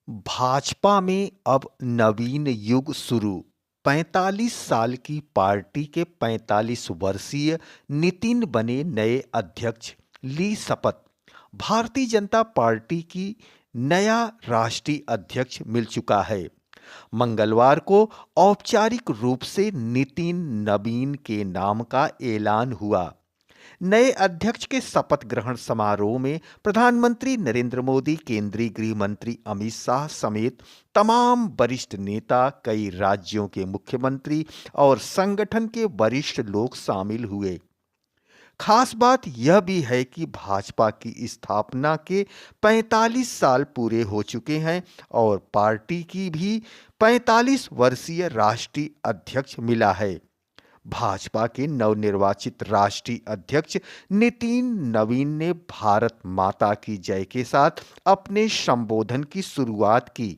भाजपा में अब नवीन युग शुरू। 45 साल की पार्टी के 45 वर्षीय नितिन बने नए अध्यक्ष। ली शपथ। भारतीय जनता पार्टी की नया राष्ट्रीय अध्यक्ष मिल चुका है। मंगलवार को औपचारिक रूप से नितिन नवीन के नाम का ऐलान हुआ। नए अध्यक्ष के शपथ ग्रहण समारोह में प्रधानमंत्री नरेंद्र मोदी, केंद्रीय गृह मंत्री अमित शाह समेत तमाम वरिष्ठ नेता, कई राज्यों के मुख्यमंत्री और संगठन के वरिष्ठ लोग शामिल हुए। खास बात यह भी है कि भाजपा की स्थापना के 45 साल पूरे हो चुके हैं और पार्टी की भी 45 वर्षीय राष्ट्रीय अध्यक्ष मिला है। भाजपा के नवनिर्वाचित राष्ट्रीय अध्यक्ष नितिन नवीन ने भारत माता की जय के साथ अपने संबोधन की शुरुआत की।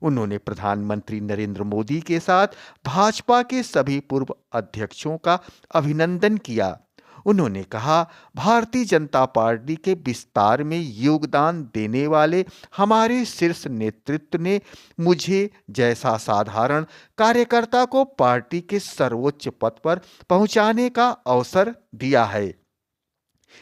उन्होंने प्रधानमंत्री नरेंद्र मोदी के साथ भाजपा के सभी पूर्व अध्यक्षों का अभिनंदन किया। उन्होंने कहा, भारतीय जनता पार्टी के विस्तार में योगदान देने वाले हमारे शीर्ष नेतृत्व ने मुझे जैसा साधारण कार्यकर्ता को पार्टी के सर्वोच्च पद पर पहुंचाने का अवसर दिया है।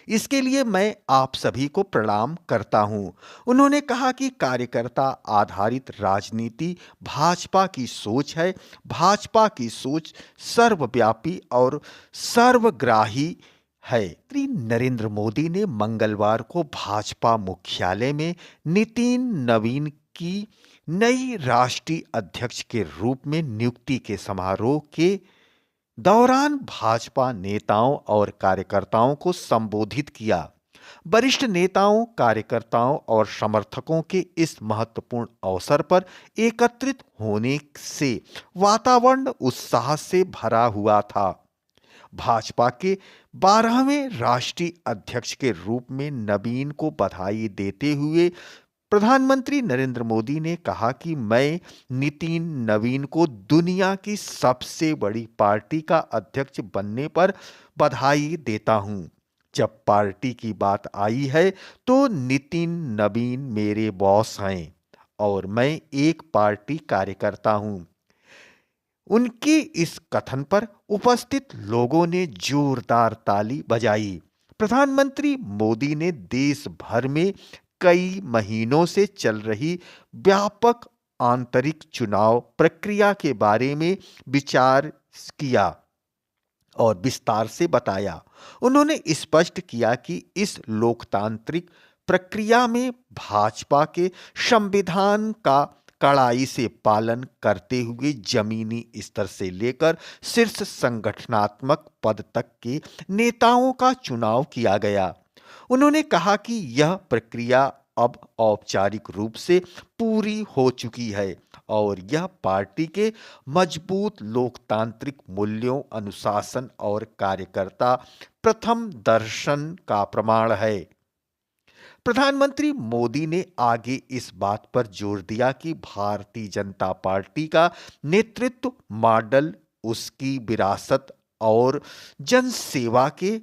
इसके लिए मैं आप सभी को प्रणाम करता हूं। उन्होंने कहा कि कार्यकर्ता आधारित राजनीति भाजपा की सोच है। भाजपा की सोच सर्वव्यापी और सर्वग्राही है। श्री नरेंद्र मोदी ने मंगलवार को भाजपा मुख्यालय में नितिन नवीन की नई राष्ट्रीय अध्यक्ष के रूप में नियुक्ति के समारोह के दौरान भाजपा नेताओं और कार्यकर्ताओं को संबोधित किया। वरिष्ठ नेताओं, कार्यकर्ताओं और समर्थकों के इस महत्वपूर्ण अवसर पर एकत्रित होने से वातावरण उत्साह से भरा हुआ था। भाजपा के 12वें राष्ट्रीय अध्यक्ष के रूप में नवीन को बधाई देते हुए प्रधानमंत्री नरेंद्र मोदी ने कहा कि मैं नितिन नवीन को दुनिया की सबसे बड़ी पार्टी का अध्यक्ष बनने पर बधाई देता हूं। जब पार्टी की बात आई है तो नितिन नवीन मेरे बॉस हैं और मैं एक पार्टी कार्यकर्ता हूं। उनके इस कथन पर उपस्थित लोगों ने जोरदार ताली बजाई। प्रधानमंत्री मोदी ने देश भर में कई महीनों से चल रही व्यापक आंतरिक चुनाव प्रक्रिया के बारे में विचार किया और विस्तार से बताया। उन्होंने स्पष्ट किया कि इस लोकतांत्रिक प्रक्रिया में भाजपा के संविधान का कड़ाई से पालन करते हुए जमीनी स्तर से लेकर शीर्ष संगठनात्मक पद तक के नेताओं का चुनाव किया गया। उन्होंने कहा कि यह प्रक्रिया अब औपचारिक रूप से पूरी हो चुकी है और यह पार्टी के मजबूत लोकतांत्रिक मूल्यों, अनुशासन और कार्यकर्ता प्रथम दर्शन का प्रमाण है। प्रधानमंत्री मोदी ने आगे इस बात पर जोर दिया कि भारतीय जनता पार्टी का नेतृत्व मॉडल उसकी विरासत और जनसेवा के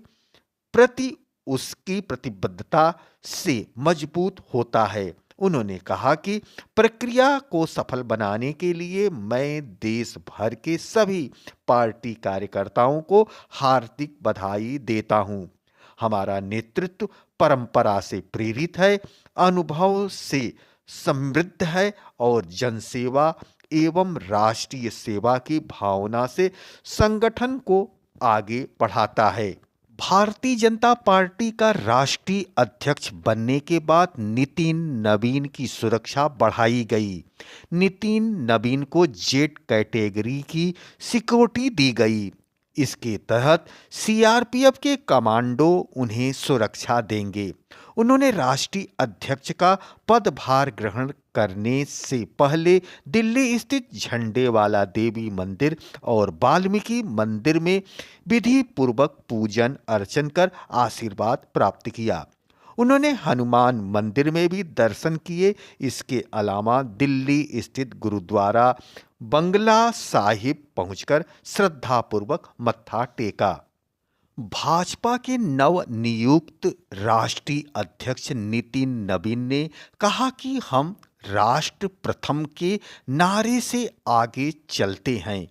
प्रति उसकी प्रतिबद्धता से मजबूत होता है। उन्होंने कहा कि प्रक्रिया को सफल बनाने के लिए मैं देश भर के सभी पार्टी कार्यकर्ताओं को हार्दिक बधाई देता हूं। हमारा नेतृत्व परंपरा से प्रेरित है, अनुभव से समृद्ध है और जनसेवा एवं राष्ट्रीय सेवा की भावना से संगठन को आगे बढ़ाता है। भारतीय जनता पार्टी का राष्ट्रीय अध्यक्ष बनने के बाद नितिन नवीन की सुरक्षा बढ़ाई गई। नितिन नवीन को जेड कैटेगरी की सिक्योरिटी दी गई। इसके तहत सीआरपीएफ के कमांडो उन्हें सुरक्षा देंगे। उन्होंने राष्ट्रीय अध्यक्ष का पदभार ग्रहण करने से पहले दिल्ली स्थित झंडे वाला देवी मंदिर और वाल्मीकि मंदिर में विधि पूर्वक पूजन अर्चन कर आशीर्वाद प्राप्त किया। उन्होंने हनुमान मंदिर में भी दर्शन किए। इसके अलावा दिल्ली स्थित गुरुद्वारा बंगला साहिब पहुंचकर श्रद्धापूर्वक मत्था टेका। भाजपा के नवनियुक्त राष्ट्रीय अध्यक्ष नितिन नवीन ने कहा कि हम राष्ट्र प्रथम के नारे से आगे चलते हैं।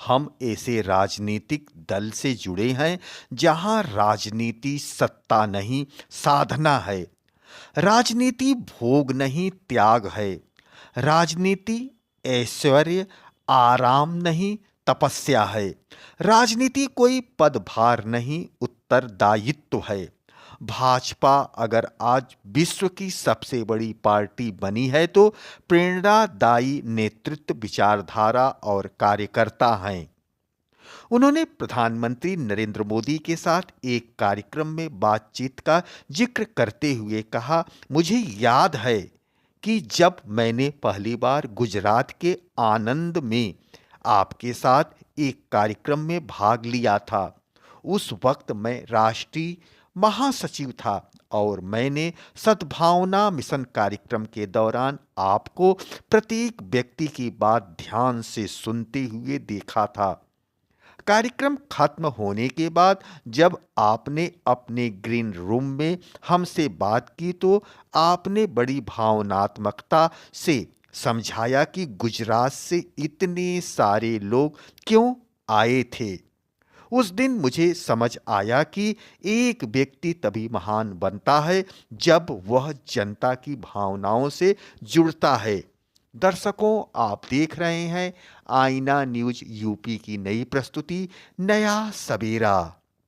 हम ऐसे राजनीतिक दल से जुड़े हैं जहां राजनीति सत्ता नहीं, साधना है। राजनीति भोग नहीं, त्याग है। राजनीति ऐश्वर्य, आराम नहीं, तपस्या है। राजनीति कोई पदभार नहीं, उत्तरदायित्व है। भाजपा अगर आज विश्व की सबसे बड़ी पार्टी बनी है तो प्रेरणादायी नेतृत्व, विचारधारा और कार्यकर्ता हैं। उन्होंने प्रधानमंत्री नरेंद्र मोदी के साथ एक कार्यक्रम में बातचीत का जिक्र करते हुए कहा, मुझे याद है कि जब मैंने पहली बार गुजरात के आनंद में आपके साथ एक कार्यक्रम में भाग लिया था। उस वक्त मैं राष्ट्रीय महासचिव था और मैंने सद्भावना मिशन कार्यक्रम के दौरान आपको प्रत्येक व्यक्ति की बात ध्यान से सुनते हुए देखा था। कार्यक्रम खत्म होने के बाद जब आपने अपने ग्रीन रूम में हमसे बात की तो आपने बड़ी भावनात्मकता से समझाया कि गुजरात से इतने सारे लोग क्यों आए थे। उस दिन मुझे समझ आया कि एक व्यक्ति तभी महान बनता है जब वह जनता की भावनाओं से जुड़ता है। दर्शकों, आप देख रहे हैं आईना न्यूज यूपी की नई प्रस्तुति, नया सवेरा।